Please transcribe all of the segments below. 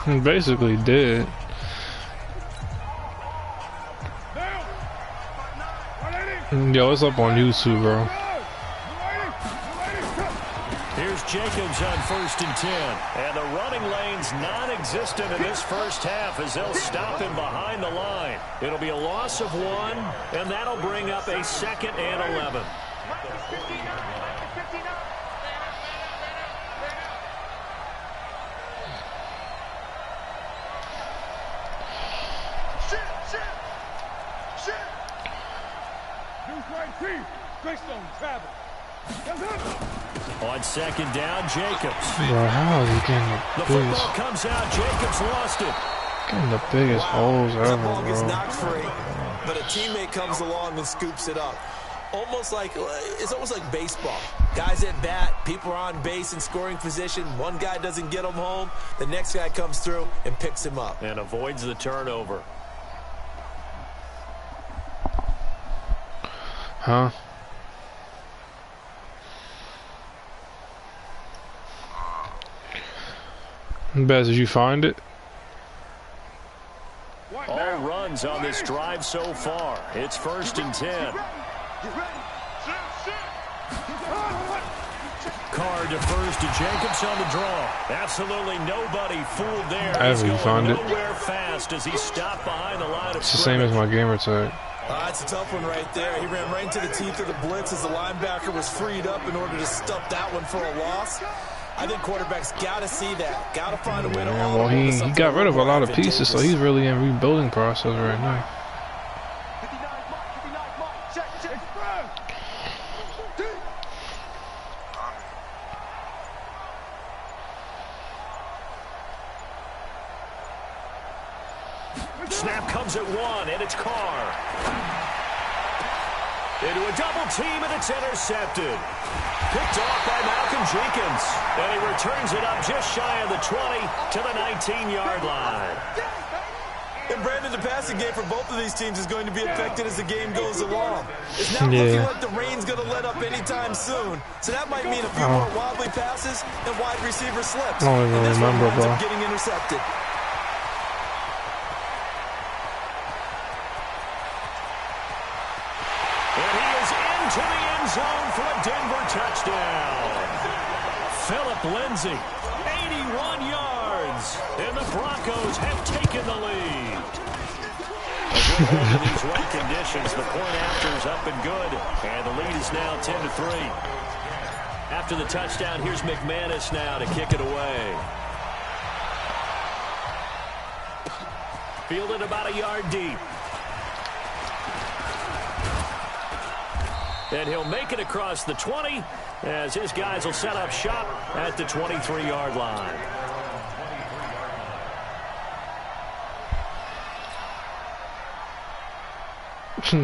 Basically did. Yo, it's up on YouTube, bro. Here's Jacobs on 1st and 10. And the running lane's non-existent in this first half as they'll stop him behind the line. It'll be a loss of 1, and that'll bring up a 2nd and 11. On 2nd down, Jacobs. Bro, how is he getting The football comes out. Jacobs lost it. Getting the biggest holes ever, That ball gets bro. knocked free, but a teammate comes along and scoops it up. It's almost like baseball. Guys at bat, people are on base in scoring position. One guy doesn't get him home. The next guy comes through and picks him up. And avoids the turnover. Huh? Bez, did you find it? All runs on this drive so far. It's 1st and 10. Carr defers to Jacobs on the draw. Absolutely nobody fooled there. He's going nowhere fast as he stopped behind the line of It's the same as my gamer tag. That's a tough one right there. He ran right into the teeth of the blitz as the linebacker was freed up in order to stuff that one for a loss. I think quarterbacks got to see that. Got to find a way to hold well, he got rid of a lot of pieces, so he's really in rebuilding process right now. Snap comes at 1, and it's Carr. Into a double team, and it's intercepted. Picked off by Malcolm Jenkins. And he returns it up just shy of the 20 to the 19-yard line. And Brandon, the passing game for both of these teams is going to be affected as the game goes along. It's not looking like the rain's going to let up anytime soon. So that might mean a few more wobbly passes and wide receiver slips. I don't even remember, bro. Getting intercepted. And he is into the end zone for a Denver touchdown. Phillip Lindsay, 81 yards, and the Broncos have taken the lead. A good hold in these right conditions. The point after is up and good, and the lead is now 10-3. After the touchdown, here's McManus now to kick it away. Fielded about a yard deep. And he'll make it across the 20 as his guys will set up shop at the 23-yard line.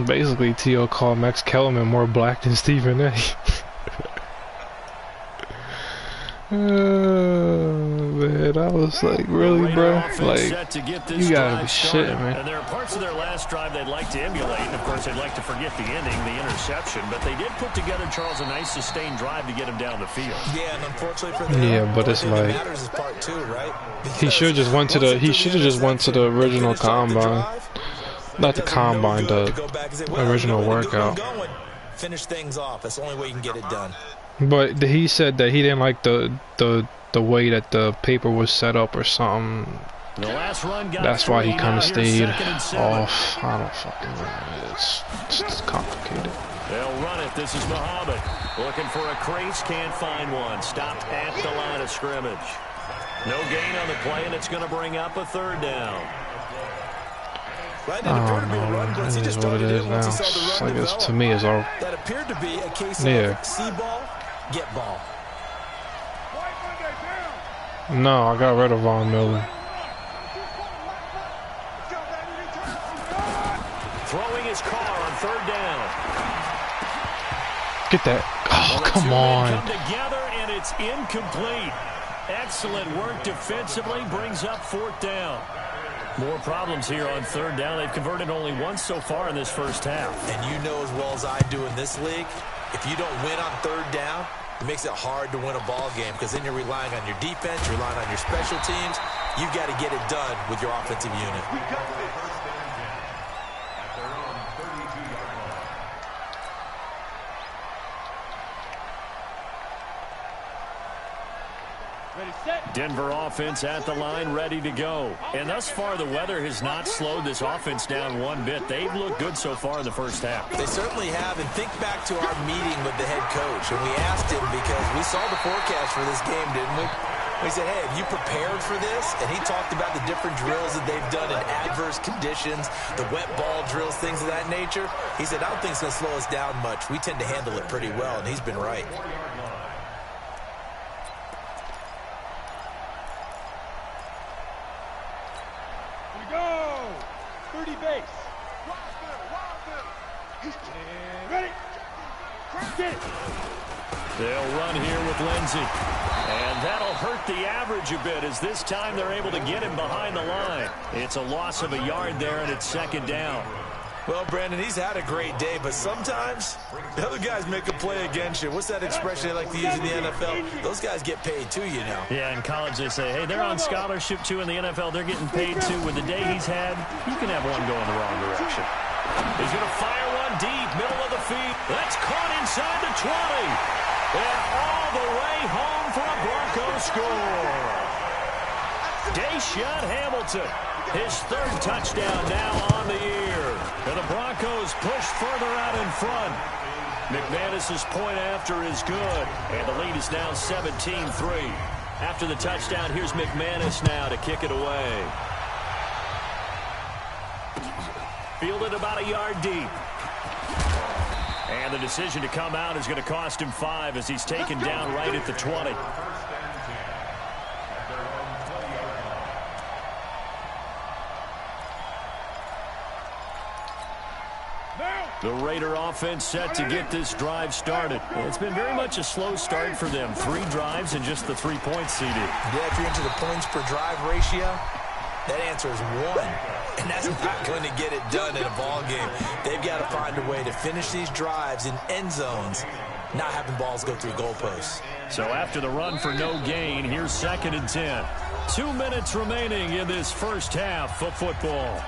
Basically, T.O. called Max Kellerman more black than Stephen A. Man, I was like, really, bro? Like, you gotta be shitting, man. And there are parts of their last drive they'd like to emulate, and of course they'd like to forget the ending, the interception, but they did put together, Charles, a nice sustained drive to get him down the field. Yeah, and unfortunately for them, yeah, but it's like he should have just went to the original combine. Not the combine, the original workout. Finish things off. That's the only way you can get it done. But he said that he didn't like the way that the paper was set up or something. That's why he kind of stayed off. I don't fucking know. It's complicated. They'll run it. This is Muhammad. Looking for a crease. Can't find one. Stopped at the line of scrimmage. No gain on the play, and it's going to bring up a third down. Right, it appeared to be a run, but he just started it once he saw the run develop. To me, it's all. That appeared to be a case of see ball, get ball. No, I got rid of Von Miller. Throwing his car on third down. Get that. Oh, come on. Come together, and it's incomplete. Excellent work defensively, brings up fourth down. More problems here on third down. They've converted only once so far in this first half. And you know as well as I do in this league, if you don't win on third down, It makes it hard to win a ball game because then you're relying on your defense, you're relying on your special teams. You've got to get it done with your offensive unit. Denver offense at the line, ready to go. And thus far, the weather has not slowed this offense down one bit. They've looked good so far in the first half. They certainly have. And think back to our meeting with the head coach. And we asked him because we saw the forecast for this game, didn't we? We said, hey, have you prepared for this? And he talked about the different drills that they've done in adverse conditions, the wet ball drills, things of that nature. He said, I don't think it's going to slow us down much. We tend to handle it pretty well, and he's been right. They'll run here with Lindsey. And that'll hurt the average a bit as this time they're able to get him behind the line. It's a loss of a yard there, and it's second down. Well, Brandon, he's had a great day, but sometimes the other guys make a play against you. What's that expression they like to use in the NFL? Those guys get paid too, you know. Yeah, in college they say, hey, they're on scholarship too. In the NFL, they're getting paid too. With the day he's had, you can have one go in the wrong direction. He's going to fire one deep, middle of the feet. That's caught inside the 20. And all the way home for a Broncos score. Deshaun Hamilton, his third touchdown now on the year. And the Broncos push further out in front. McManus's point after is good. And the lead is now 17-3. After the touchdown, here's McManus now to kick it away. Fielded about a yard deep. And the decision to come out is going to cost him 5 as he's taken down right at the 20. The Raider offense set to get this drive started. It's been very much a slow start for them. 3 drives and just the 3 points seeded. Yeah, if you're into the points per drive ratio, that answer is 1. And that's not going to get it done in a ball game. They've got to find a way to finish these drives in end zones, not having balls go through goalposts. So after the run for no gain, here's 2nd and 10. 2 minutes remaining in this first half of football.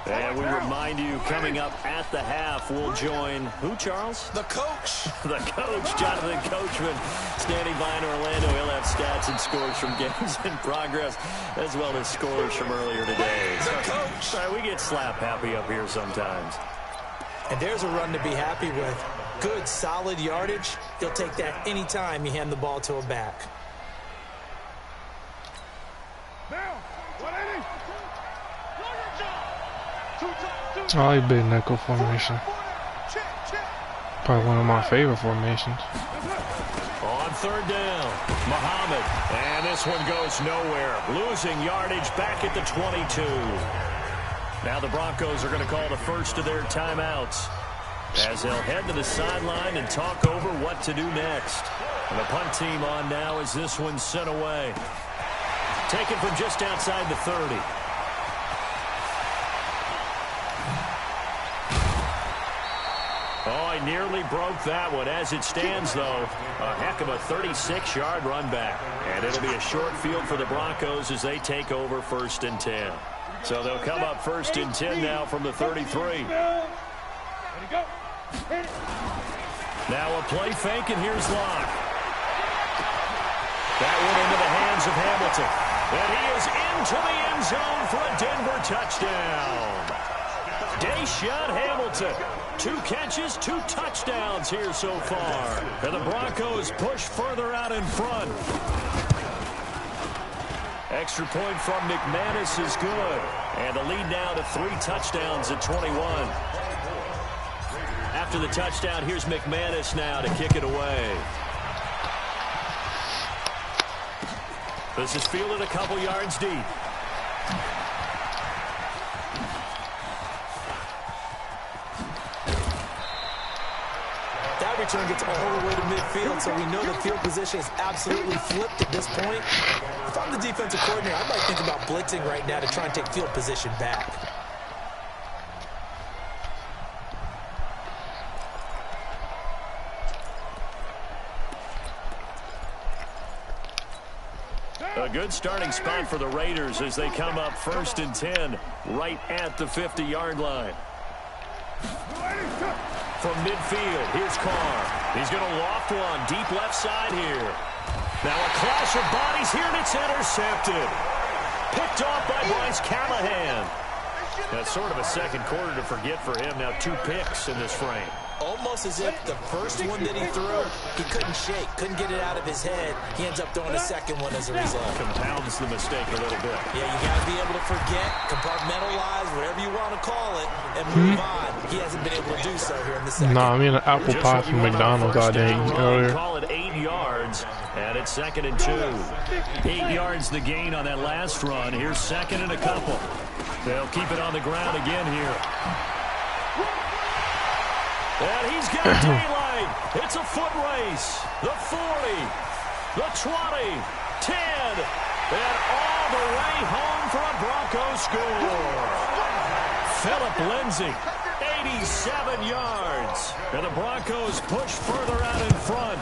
And we remind you, coming up at the half, we'll join who, Charles? The coach. The coach, Jonathan Coachman, standing by in Orlando. He'll have stats and scores from games in progress, as well as scores from earlier today. The coach. Sorry, we get slap happy up here sometimes. And there's a run to be happy with. Good, solid yardage. He'll take that any time you hand the ball to a back. I like big nickel formation. Probably one of my favorite formations. On 3rd down, Muhammad. And this one goes nowhere. Losing yardage back at the 22. Now the Broncos are going to call the first of their timeouts as they'll head to the sideline and talk over what to do next. And the punt team on now as this one's sent away. Taken from just outside the 30. Oh, I nearly broke that one. As it stands, though, a heck of a 36-yard run back. And it'll be a short field for the Broncos as they take over 1st and 10. So they'll come up 1st and 10 now from the 33. Now a play fake, and here's Locke. That went into the hands of Hamilton. And he is into the end zone for a Denver touchdown. Deshaun Hamilton, 2 catches, 2 touchdowns here so far. And the Broncos push further out in front. Extra point from McManus is good. And the lead now to 3 touchdowns at 21. After the touchdown, here's McManus now to kick it away. This is fielded a couple yards deep. That return gets all the way to midfield, so we know the field position is absolutely flipped at this point. If I'm the defensive coordinator, I might think about blitzing right now to try and take field position back. A good starting spot for the Raiders as they come up 1st and 10 right at the 50-yard line. From midfield, here's Carr. He's going to loft one deep left side here. Now a clash of bodies here, and it's intercepted. Picked off by Bryce Callahan. That's sort of a second quarter to forget for him. Now 2 picks in this frame. Almost as if the first one that he threw, he couldn't shake, couldn't get it out of his head. He ends up throwing a second one as a result. Compounds the mistake a little bit. Yeah, you got to be able to forget, compartmentalize, whatever you want to call it, and move on. He hasn't been able to do so here in the second. Nah, I mean an apple pie from McDonald's I didn't eat earlier. Call it 8 yards, and it's 2nd and 2. 8 yards the gain on that last run. Here's 2nd and a couple. They'll keep it on the ground again here. And he's got daylight. It's a foot race. The 40, the 20, 10, and all the way home for a Broncos score. Philip Lindsay, 87 yards. And the Broncos push further out in front.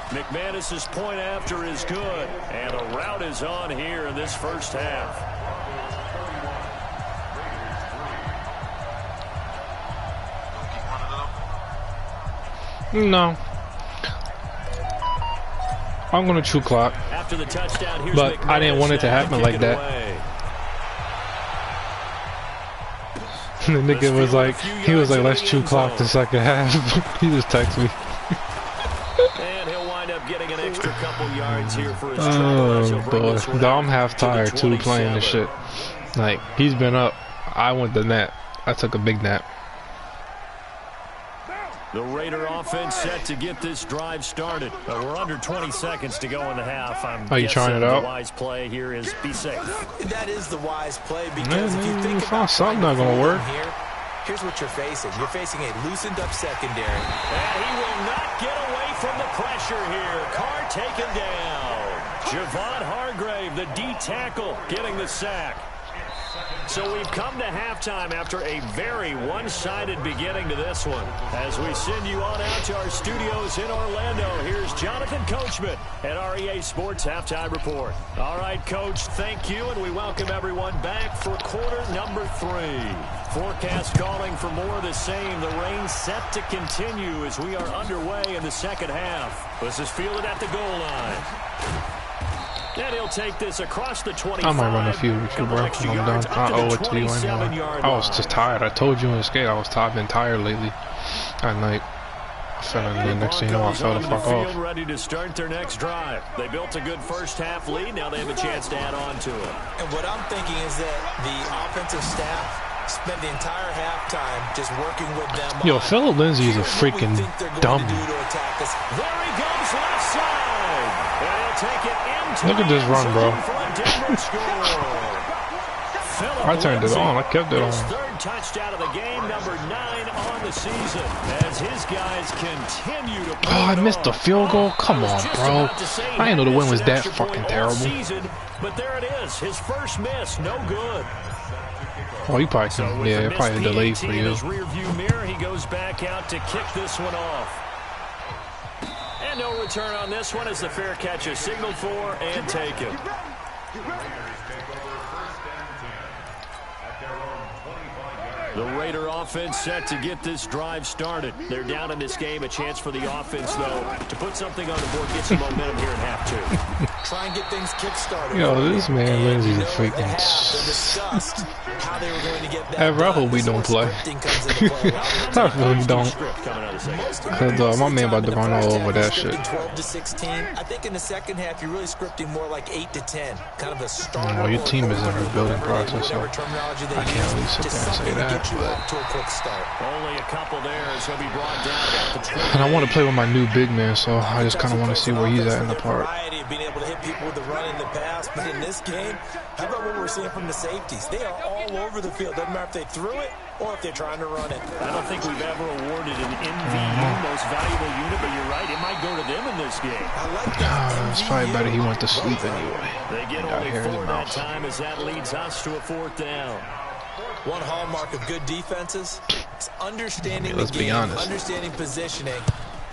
McManus's point after is good. And a rout is on here in this first half. No. I'm going to chew clock. After the touchdown, here's but McManus. I didn't want it to happen like that. The nigga was like, let's chew clock the second half. He just texted me. And he'll wind up getting an extra couple yards here for his oh boy. I'm half tired too playing this shit. Like, he's been up. I went to nap. I took a big nap. The Raider offense set to get this drive started. We're under 20 seconds to go in the half. Are you trying it out? The wise play here is be safe. That is the wise play because if you think about something not going to work. Here's what you're facing. You're facing a loosened up secondary. And he will not get away from the pressure here. Carr taken down. Javon Hargrave, the D tackle, getting the sack. So we've come to halftime after a very one-sided beginning to this one. As we send you on out to our studios in Orlando, here's Jonathan Coachman at REA Sports Halftime Report. All right, Coach, thank you, and we welcome everyone back for quarter number 3. Forecast calling for more of the same. The rain set to continue as we are underway in the second half. This is fielded at the goal line. And he'll take this across the 25. I might run a few with you, bro, when I'm done. I owe it to you anyway. I was just tired. I told you in the skate I was tired. I've been tired lately. At night. I fell in the next thing you know, I fell the fuck off. Ready to start their next drive. They built a good first half lead. Now they have a chance to add on to it. And what I'm thinking is that the offensive staff spent the entire halftime just working with them. Yo, Philip Lindsay is a freaking dummy. There he goes left side. And he'll take it into Look at this run, bro. I turned it on. I kept it on. Third touchdown of the game, number 9 on the season. As his guys continue to. Oh, I missed the field goal. Come on, bro. I didn't know the win was that fucking terrible. But there it is, his first miss, no good. Oh, you probably can. Yeah, probably a delay for you. His rear view mirror, he goes back out to kick this one off. And no return on this one as the fair catch is signaled for and taken. The Raider offense set to get this drive started. They're down in this game. A chance for the offense, though, to put something on the board, get some momentum here in half 2. Try and get things kick-started. Yo, this man Lindsay's a freaking... I hope we don't play. I really don't. Because my man about to run all over that shit. 12-16. I think in the second half, you're really scripting more like 8-10. Kind of a start. Well, your team is in the rebuilding process, so I can't really sit there and say that. Only a couple there as he'll be brought down. And I want to play with my new big man, so I just kind of want to see where he's at in the park. Being able to hit people with the run in the pass, but in this game, how about what we're seeing from the safeties? They are all over the field. Doesn't matter if they threw it or if they're trying to run it. I don't think we've ever awarded an MVU, most valuable unit, but you're right, it might go to them in this game. I like that. It's probably better he went to sleep anyway. They get only 4 that time as that leads us to a 4th down. One hallmark of good defenses is understanding let's the game, be honest. understanding positioning,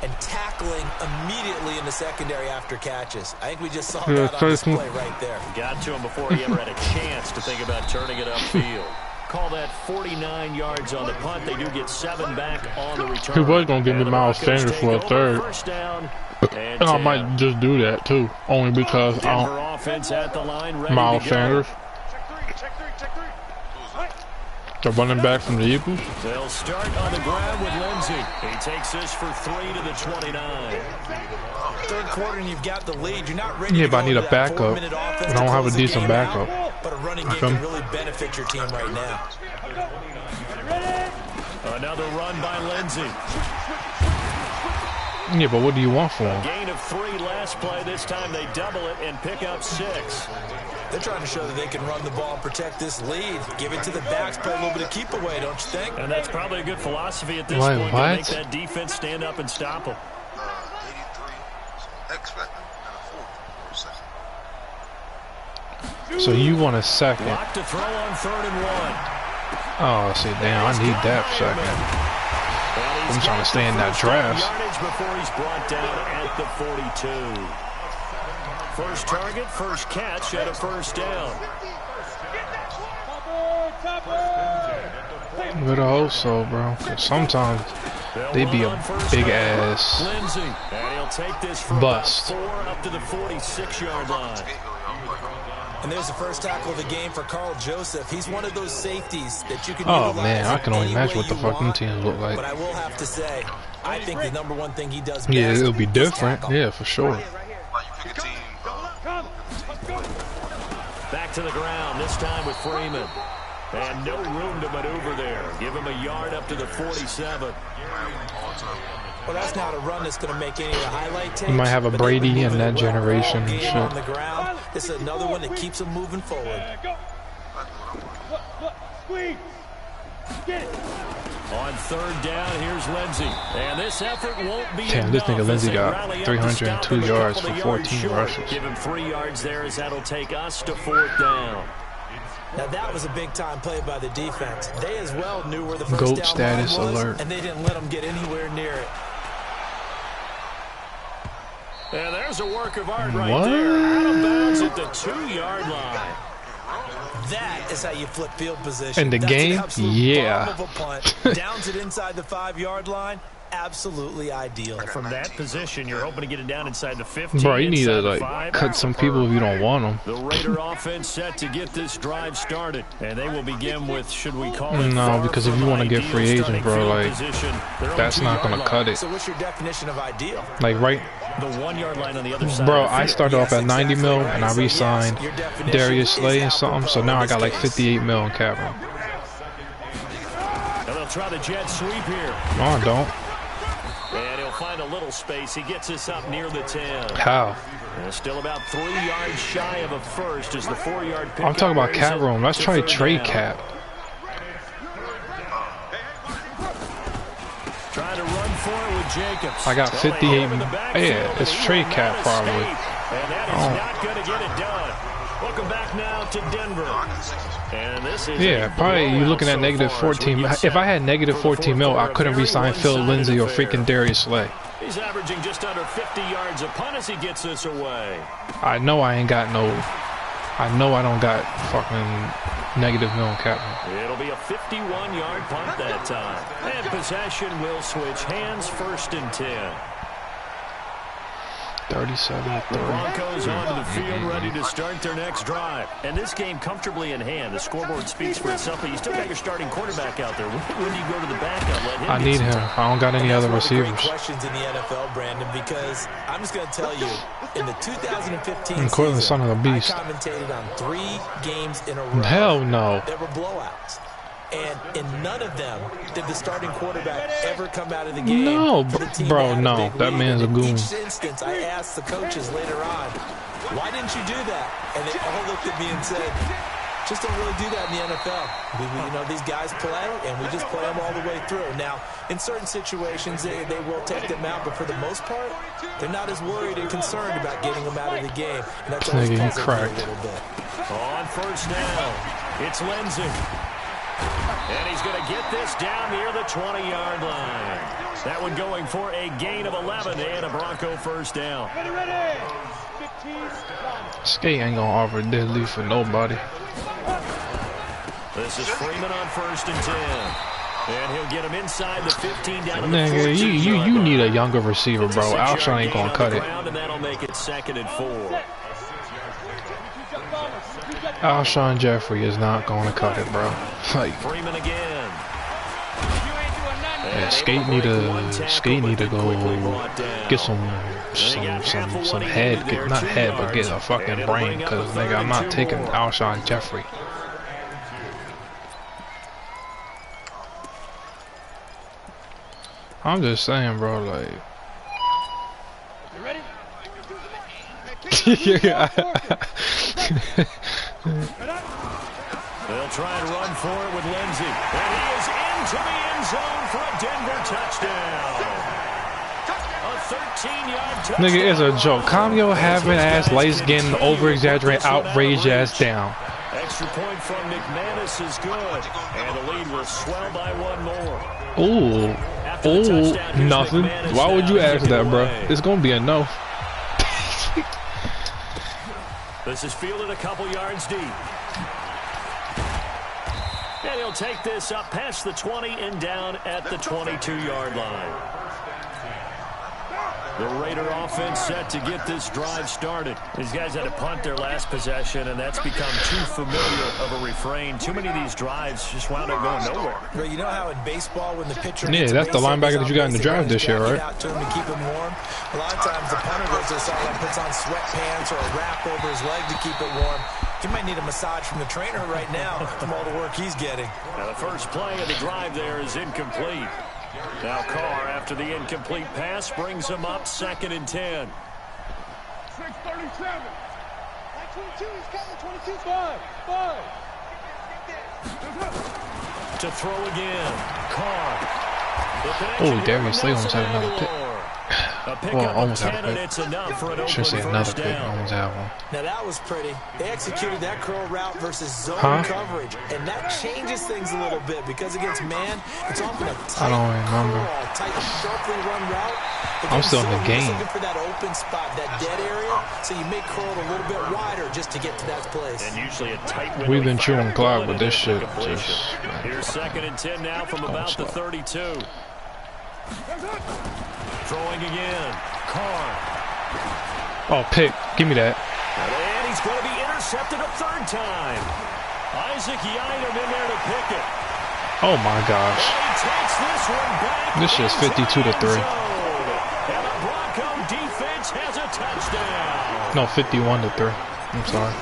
and tackling immediately in the secondary after catches. I think we just saw that on display right there. Got to him before he ever had a chance to think about turning it upfield. Call that 49 yards on the punt. They do get 7 back on the return. He was going to give me Miles Sanders for a third. And I might just do that too, only because I don't. Miles Sanders, the running back from the Eagles. They'll start on the ground with Lindsey. He takes this for 3 to the 29. Third quarter and you've got the lead. You're not ready. Yeah, but I need a backup. I don't have a decent backup. But a running game can really benefit your team right now. Another run by Lindsey. Yeah, but what do you want for him? A gain of 3 last play. This time they double it and pick up 6. They're trying to show that they can run the ball and protect this lead. Give it to the backs, play a little bit of keep away, don't you think? And that's probably a good philosophy at this point to make that defense stand up and stop them. 83 expected and a 4 So you want a second? Lock to throw on 3rd and 1. Oh, see, damn, I need that second. I'm trying to stay in that draft. Yardage before he's brought down at the 42. First target, first catch at a first down. Better hope so, bro. Cause sometimes they be a big ass bust. 4 up to the 46-yard line. And there's the first tackle of the game for Carl Joseph. He's one of those safeties that you can Oh man, I can only imagine what the fucking teams look like. But I will have to say, I think the #1 thing he does best, yeah, it'll be different. Yeah, for sure. Back to the ground, this time with Freeman. And no room to maneuver there. Give him a yard up to the 47. Well, that's not a run that's going to make any of the highlight tapes. You might have a Brady in that generation and shit. On the ground. This is another one that keeps him moving forward. On 3rd down, here's Lindsey. And this effort won't be Damn, this nigga Lindsey got 302 yards for 14 rushes. Give him 3 yards there as that'll take us to 4th down. Now that was a big-time play by the defense. They as well knew where the first GOAT down status line was, alert. and they didn't let them get anywhere near it. And there's a work of art right there. Out of bounds at the 2-yard line. That is how you flip field position. In the game, yeah. Bomb of a punt. Downs it inside the 5-yard line. Absolutely ideal. From that position, you're hoping to get it down inside the 15. Bro, you need to like cut some people if you don't want them. The Raider offense set to get this drive started, and they will begin with, should we call it? No, because if you want to get free agents, bro, like that's not gonna cut it. So what's your definition of ideal? Like right. The 1-yard line on the other side. Bro, I started off at 90 mil and I re-signed Darius Slay and something, so now I got like 58 mil in cap room. And they'll try the jet sweep here. No, I don't. And he'll find a little space. He gets us up near the 10. How? Still about 3 yards shy of a first as the 4-yard pick. I'm talking about cap room. Let's try trade cap. Trying to run for it with Jacobs. I got 58. Yeah, it's trade cap probably. And that is not going to get it done. Welcome back now to Denver. And this is probably you're looking at negative 14. If I had negative 14 mil, I couldn't re-sign Phil Lindsay or freaking Darius Slay. He's averaging just under 50 yards a punt as he gets this away. I know I ain't got no. I know I don't got fucking negative mil in cap room. It'll be a 51-yard punt that time. And possession will switch hands, 1st and 10. 37-30. The Broncos onto the field, ready to start their next drive. And this game comfortably in hand. The scoreboard speaks for itself, but you still got your starting quarterback out there. When do you go to the backup? Let him I need him. I don't got any other receivers. Great questions in the NFL, Brandon, because I'm just going to tell you, in the 2015 and Cortland, son of a beast. I commentated on 3 games in a row. Hell no. There were blowouts. And in none of them did the starting quarterback ever come out of the game. No, bro, no. That man's a goon. In each instance, I asked the coaches later on, why didn't you do that? And they all looked at me and said, just don't really do that in the NFL. You know, these guys play, and we just play them all the way through. Now, in certain situations, they will take them out, but for the most part, they're not as worried and concerned about getting them out of the game. And that's always puzzling me a little bit. On 1st down, it's Lindsey. And he's going to get this down near the 20-yard line. That one going for a gain of 11 and a Bronco first down. Skate ain't gonna offer deadly for nobody. This is Freeman on 1st and 10. And he'll get him inside the 15 down to the Nigga, 14 you need a younger receiver, bro. Alshon ain't gonna cut it. And that'll make it 2nd and 4. Alshon Jeffrey is not gonna cut it, bro. Like, Freeman again. yeah, Skate need to go get some head, not head, but get a fucking brain, cause nigga, I'm not taking Alshon Jeffrey. I'm just saying, bro, like. You ready? Yeah. They'll try and run for it with Lindsey. And he is into the end zone for a Denver touchdown. A 13-yard touchdown. Nigga, it's a joke. Calm your having ass, light skin, over exaggerate, outrage ass down. Extra point from McManus is good. And the lead will swell by one more. Ooh. Ooh, nothing. Why would you ask that, bro? It's gonna be a no. This is fielded a couple yards deep. And he'll take this up past the 20 and down at the 22-yard line. The Raider offense set to get this drive started. These guys had to punt their last possession, and that's become too familiar of a refrain. Too many of these drives just wound up going nowhere. But you know how in baseball, when the pitcher yeah, that's the linebacker that you got in the draft this year, right? Out to him to keep him warm. A lot of times the punter goes to the sideline, puts on sweatpants or a wrap over his leg to keep it warm. He might need a massage from the trainer right now from all the work he's getting. Now the first play of the drive there is incomplete. Now Carr, after the incomplete pass, brings him up 2nd and 10. 637. 22, he's coming. 22, 5. To throw again. Carr. Oh, Darius Slay almost had another pick. Well, almost had a pick. Should say another pick. Almost had one. Now that was pretty. They executed that curl route versus zone coverage, and that changes things a little bit because against man, it's often a tight curl, tight, sharply run route. I'm still in the game. Looking for that open spot, that dead area, so you make curl a little bit wider just to get to that place. And usually a tight window. We've been chewing clock with this shit. Just, here's 2nd and 10 now from about the 32. Throwing again. Carr. Oh, pick. Give me that. And he's going to be intercepted a 3rd time. Isaac Yiadom in there to pick it. Oh, my gosh. This shit's 52 to 3. And the Bronco defense has a touchdown. No, 51 to 3. I'm sorry.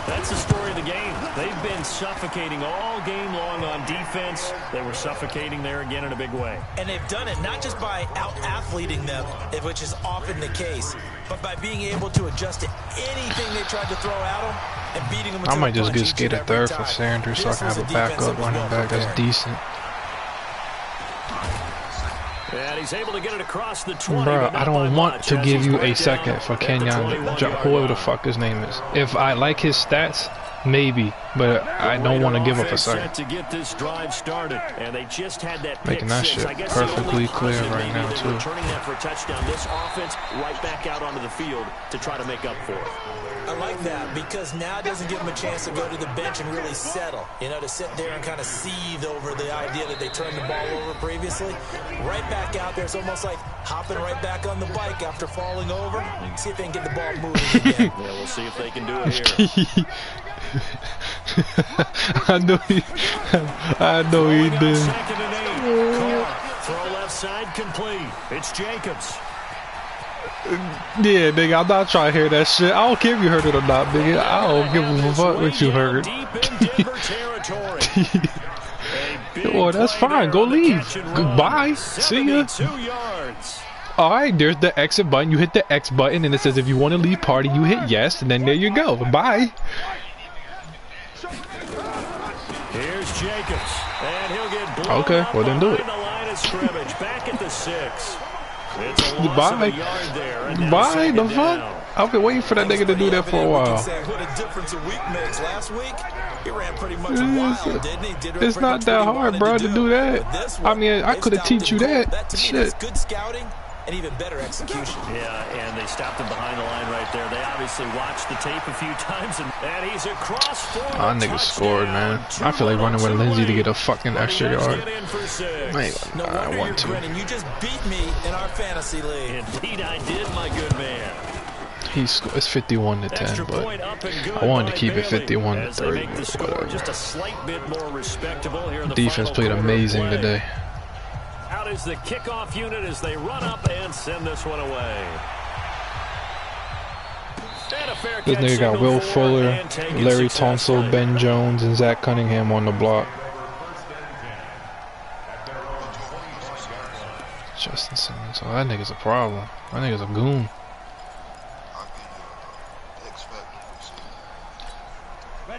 That's the story of the game. They've been suffocating all game long on defense. They were suffocating there again in a big way. And they've done it not just by out-athleting them, which is often the case, but by being able to adjust to anything they tried to throw at them and beating them. I might just get skated 3rd for Sanders so I can have a backup running back that's decent. And he's able to get it across the 20. Bro, I don't want to give you a second for Kenyon, whoever the fuck his name is. If I like his stats, maybe, but I don't want to give up a second. To get this drive started, and they just had that making that shit perfectly clear right now too. Returning that for a touchdown. This offense right back out onto the field to try to make up for it. I like that because now it doesn't give them a chance to go to the bench and really settle. You know, to sit there and kind of seethe over the idea that they turned the ball over previously. Right back out there. It's almost like hopping right back on the bike after falling over. See if they can get the ball moving again. Yeah, we'll see if they can do it here. I know he did. 2nd and 8. Carr, throw left side complete. It's Jacobs. Yeah, nigga, I'm not trying to hear that shit. I don't care if you heard it or not, nigga. I don't give a fuck what you heard. Well, that's fine. Go leave. Goodbye. See ya. Alright, there's the exit button. You hit the X button, and it says if you want to leave party, you hit yes, and then there you go. Bye. Here's Jacobs, and he'll get blown okay, well then do it. The line of scrimmage, back at the 6. It's a loss Bye. of a yard there, and Bye. The fuck? down. I've been waiting for that nigga to do that for a while. What a difference a week makes. Last week, he ran pretty much wild, didn't he? It's not that hard, bro, to do that. I mean, I could have teach you that. Shit. Good scouting and even better execution. Yeah, and they stopped him behind the line right there. They obviously watched the tape a few times, and he's across for a nigga scored, man. I feel like running with Lindsay to get a fucking extra yard. Man, I want to. You just beat me in our fantasy league. Indeed, I did, my good man. It's 51-10, but I wanted to keep it 51-3. Whatever. Just a slight bit more respectable here in the Defense played amazing today. Out is the kickoff unit as they run up and send this one away. This nigga got Will Fuller, Larry Tunsil, Ben Jones, and Zach Cunningham on the block. Justin Simmons. Oh, that nigga's a problem. That nigga's a goon.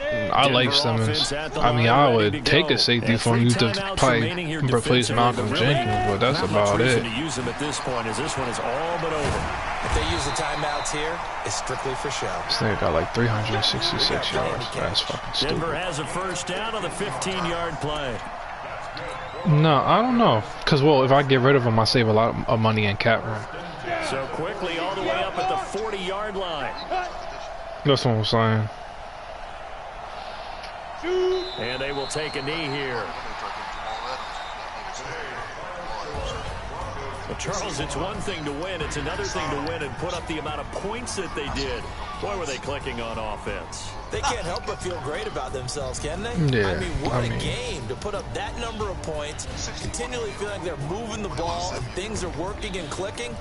I like Simmons. I mean, I would take a safety from you to probably replace Malcolm Jenkins, but that's about it. Use him at this point as this one is all but over. If they use the timeouts here, it's strictly for show. This nigga got like 366 yards. That's fucking stupid. Denver has a first down on the 15-yard play. No, I don't know. Because, well, if I get rid of him, I save a lot of money in cap room. So quickly all the way up at the 40-yard line. That's what I'm saying. And they will take a knee here. Well, Charles, it's one thing to win. It's another thing to win and put up the amount of points that they did. Boy, were they clicking on offense. They can't help but feel great about themselves, can they? Yeah. I mean, what a game to put up that number of points, continually feeling like they're moving the ball and things are working and clicking.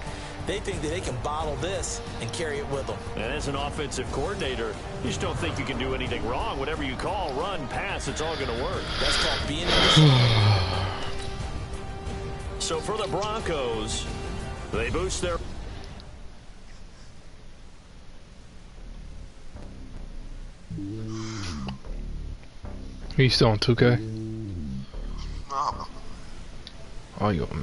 They think that they can bottle this and carry it with them. And as an offensive coordinator, you just don't think you can do anything wrong. Whatever you call, run, pass, it's all going to work. That's called being in the So for the Broncos, they boost their... Are you still on 2K? Oh, you